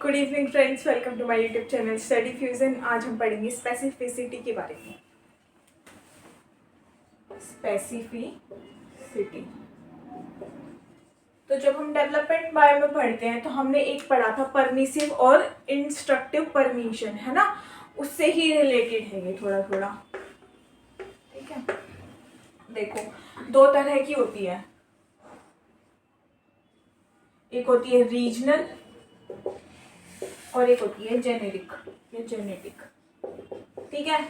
Good evening friends, welcome to my YouTube channel Study Fusion. आज हम पढ़ेंगे specificity के बारे में। स्पेसिफिसिटी तो जब हम डेवलपमेंट बायो में पढ़ते हैं तो हमने एक पढ़ा था परमिसिव और इंस्ट्रक्टिव परमिशन, है ना। उससे ही रिलेटेड है ये थोड़ा थोड़ा, ठीक है। देखो, दो तरह की होती है, एक होती है रीजनल और एक होती है जेनेरिक या जेनेटिक, ठीक है।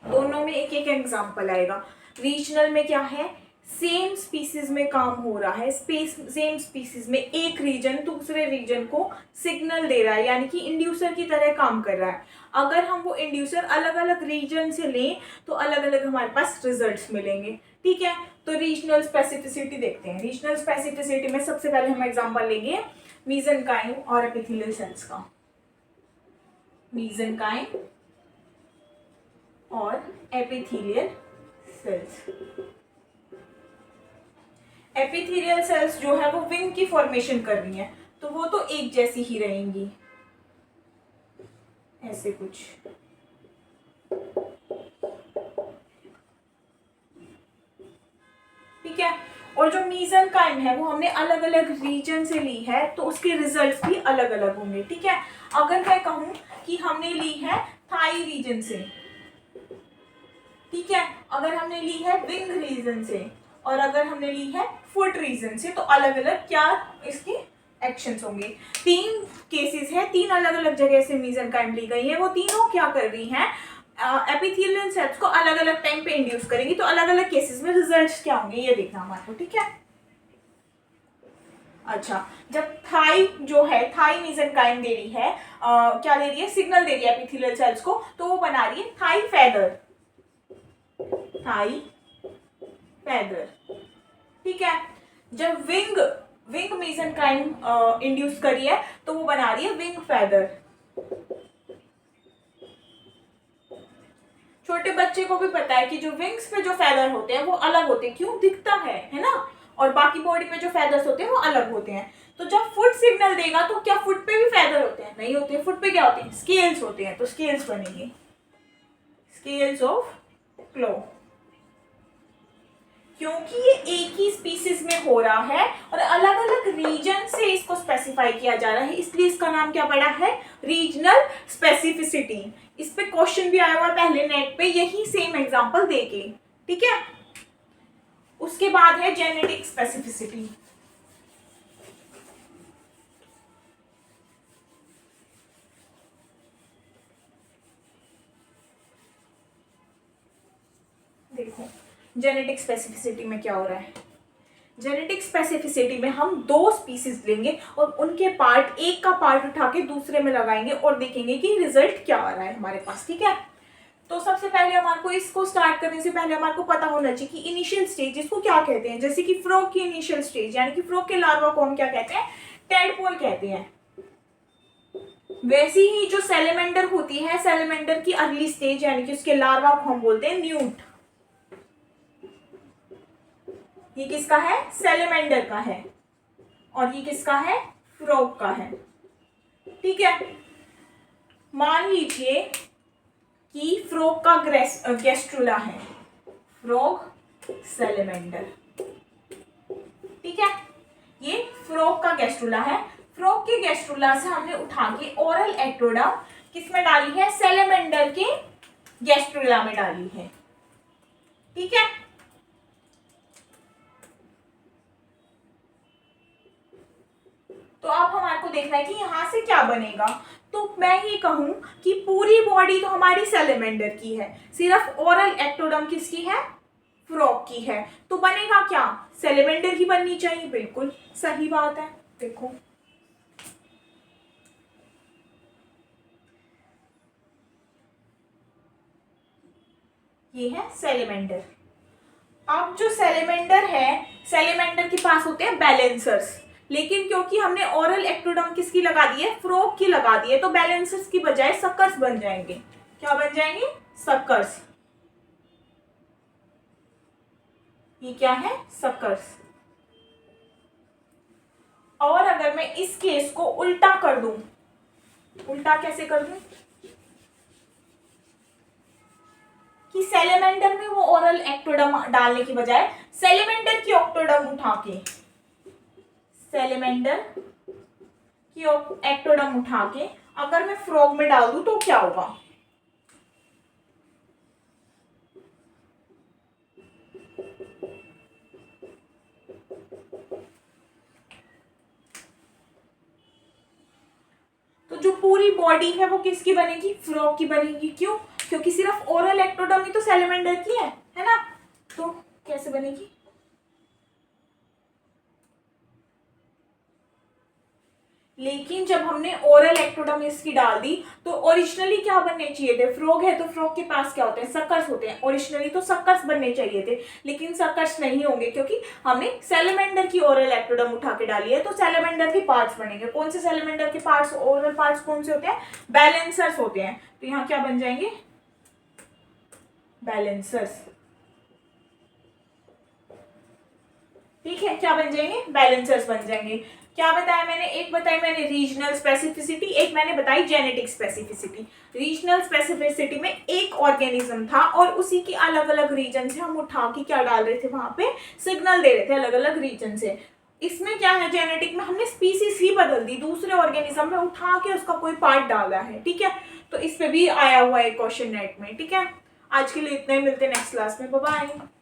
दोनों में एक एक एग्जांपल आएगा। रीजनल में क्या है, सेम स्पीसीज में काम हो रहा है, सेम स्पीसीज में एक रीजन दूसरे रीजन को सिग्नल दे रहा है, यानी कि इंड्यूसर की तरह काम कर रहा है। अगर हम वो इंड्यूसर अलग अलग रीजन से लें तो अलग अलग हमारे पास रिजल्ट्स मिलेंगे, ठीक है। तो रीजनल स्पेसिफिसिटी देखते हैं। रीजनल स्पेसिफिसिटी में सबसे पहले हम एग्जाम्पल लेंगे मीसेनकाइम और एपिथेलियल सेल्स का। मीसेनकाइम और एपिथेलियल सेल्स। एपिथेलियल सेल्स जो है वो विंग की फॉर्मेशन कर रही हैं, तो वो तो एक जैसी ही रहेंगी, ऐसे कुछ, ठीक है। और जो मीसेनकाइम है वो हमने अलग अलग रीजन से ली है, तो उसके रिजल्ट्स भी अलग अलग होंगे, ठीक है। अगर मैं कहूं कि हमने ली है थाई रीजन से, ठीक है, अगर हमने ली है विंग रीजन से और अगर हमने ली है फुट रीजन से, तो अलग अलग क्या इसके एक्शंस होंगे। तीन केसेस है, तीन अलग अलग जगह से मीसेनकाइम ली गई है, वो तीनों क्या कर रही हैं, एपिथेलियल सेल्स को अलग अलग टाइम पे इंड्यूस करेंगी, तो अलग अलग केसेस में रिजल्ट्स क्या होंगे ये देखना हमारे को, ठीक है। अच्छा, जब थाई जो है, थाई मीसेनकाइम दे रही है, क्या दे रही है, सिग्नल दे रही है एपिथेलियल सेल्स को, तो वो बना रही है थाई फेदर, थाई फेदर, ठीक है। जब विंग मीसेनकाइम इंड्यूस करी है तो वो बना रही है विंग फेदर। छोटे बच्चे को भी पता है कि जो विंग्स पे जो फेदर होते हैं वो अलग होते हैं, क्यों, दिखता है ना, और बाकी बॉडी पे जो फेदर्स होते हैं वो अलग होते हैं। तो जब फुट सिग्नल देगा तो क्या फुट पे भी फेदर होते हैं? नहीं होते। फुट पे क्या होते हैं? स्केल्स होते हैं, तो स्केल्स बनेंगे, स्केल्स ऑफ क्लो, क्योंकि ये एक ही स्पीसीज में हो रहा है और अलग अलग रीजन से इसको स्पेसिफाई किया जा रहा है, इसलिए इसका नाम क्या पड़ा है, रीजनल स्पेसिफिसिटी। इस पे क्वेश्चन भी आया हुआ पहले नेट पे, यही सेम एग्जांपल देके, ठीक है। उसके बाद है जेनेटिक स्पेसिफिसिटी। देखो जेनेटिक स्पेसिफिसिटी में क्या हो रहा है। जेनेटिक स्पेसिफिसिटी में हम दो स्पीसीज लेंगे और उनके पार्ट, एक का पार्ट उठा के दूसरे में लगाएंगे और देखेंगे कि रिजल्ट क्या आ रहा है हमारे पास, ठीक है। तो सबसे पहले हमारे को इसको स्टार्ट करने से पहले हमारे को पता होना चाहिए कि इनिशियल स्टेज इसको क्या कहते हैं। जैसे कि फ्रॉग की इनिशियल स्टेज, यानी कि फ्रॉग के लार्वा को हम क्या कहते हैं, टेडपोल कहते हैं। वैसी ही जो सैलेमेंडर होती है, सैलेमेंडर की अर्ली स्टेज यानी कि उसके लार्वा को हम बोलते हैं न्यूट। ये किसका है, सैलेमेंडर का है, और ये किसका है, फ्रॉग का है, ठीक है। मान लीजिए कि फ्रॉग का गैस्ट्रुला है, फ्रॉग सैलेमेंडर, ठीक है। ये फ्रॉग का गैस्ट्रुला है। फ्रॉग के गैस्ट्रुला से हमने उठा के ओरल एक्टोडर्म किसमें डाली है, सैलेमेंडर के गैस्ट्रुला में डाली है, ठीक है। तो अब हमारे को देखना है कि यहां से क्या बनेगा। तो मैं ये कहूं कि पूरी बॉडी तो हमारी सैलेमेंडर की है, सिर्फ ओरल एक्टोडर्म किसकी है, फ्रॉग की है, तो बनेगा क्या, सैलेमेंडर ही बननी चाहिए, बिल्कुल सही बात है। देखो ये है सैलेमेंडर। अब जो सैलेमेंडर है, सैलेमेंडर के पास होते हैं बैलेंसर्स, लेकिन क्योंकि हमने ओरल एक्टोडर्म किसकी लगा दी है, फ्रॉग की लगा दी है, तो बैलेंसर्स की बजाय सक्कर्स बन जाएंगे। क्या बन जाएंगे, सक्कर्स। ये क्या है, सक्कर्स। और अगर मैं इस केस को उल्टा कर दूं, उल्टा कैसे कर दूं कि सेलेमेंडर में वो ओरल एक्टोडर्म डालने की बजाय सेलेमेंडर की ऑक्टोडर्म उठा के, सेलेमेंडर की एक्टोडर्म उठा के अगर मैं फ्रॉग में डाल दूं तो क्या होगा? तो जो पूरी बॉडी है वो किसकी बनेगी? फ्रॉग की बनेगी। क्यों? क्योंकि सिर्फ ओरल एक्टोडर्म ही तो सैलेमेंडर की है ना? तो कैसे बनेगी? लेकिन जब हमने ओरल एक्टोडर्म इसकी डाल दी तो ओरिजिनली क्या बनने चाहिए थे? फ्रॉग है तो फ्रॉग के पास क्या होते हैं? सक्कर्स होते हैं। ओरिजिनली तो सक्कर्स बनने चाहिए थे, लेकिन सक्कर्स नहीं होंगे क्योंकि हमने सैलेमेंडर की ओरल एक्टोडर्म उठा के डाली है। तो सैलेमेंडर के पार्ट्स बनेंगे। कौन से सैलेमेंडर के पार्ट्स, ओरल पार्ट्स कौन से होते हैं? बैलेंसर्स होते हैं। तो यहाँ क्या बन जाएंगे? बैलेंसर्स। ठीक है, क्या बन जाएंगे? बैलेंसर्स बन जाएंगे। क्या बताया मैंने? एक बताई मैंने रीजनल स्पेसिफिसिटी, एक मैंने बताई जेनेटिक स्पेसिफिसिटी। रीजनल स्पेसिफिसिटी में एक ऑर्गेनिज्म था और उसी की अलग अलग रीजन से हम उठा के क्या डाल रहे थे? वहां पे सिग्नल दे रहे थे अलग अलग रीजन से। इसमें क्या है? जेनेटिक में हमने स्पीसीज ही बदल दी, दूसरे ऑर्गेनिज्म में उठा के उसका कोई पार्ट डाला है। ठीक है, तो इस पे भी आया हुआ है क्वेश्चन नेट में। ठीक है, आज के लिए इतना ही, मिलते हैं नेक्स्ट क्लास में। Bye bye.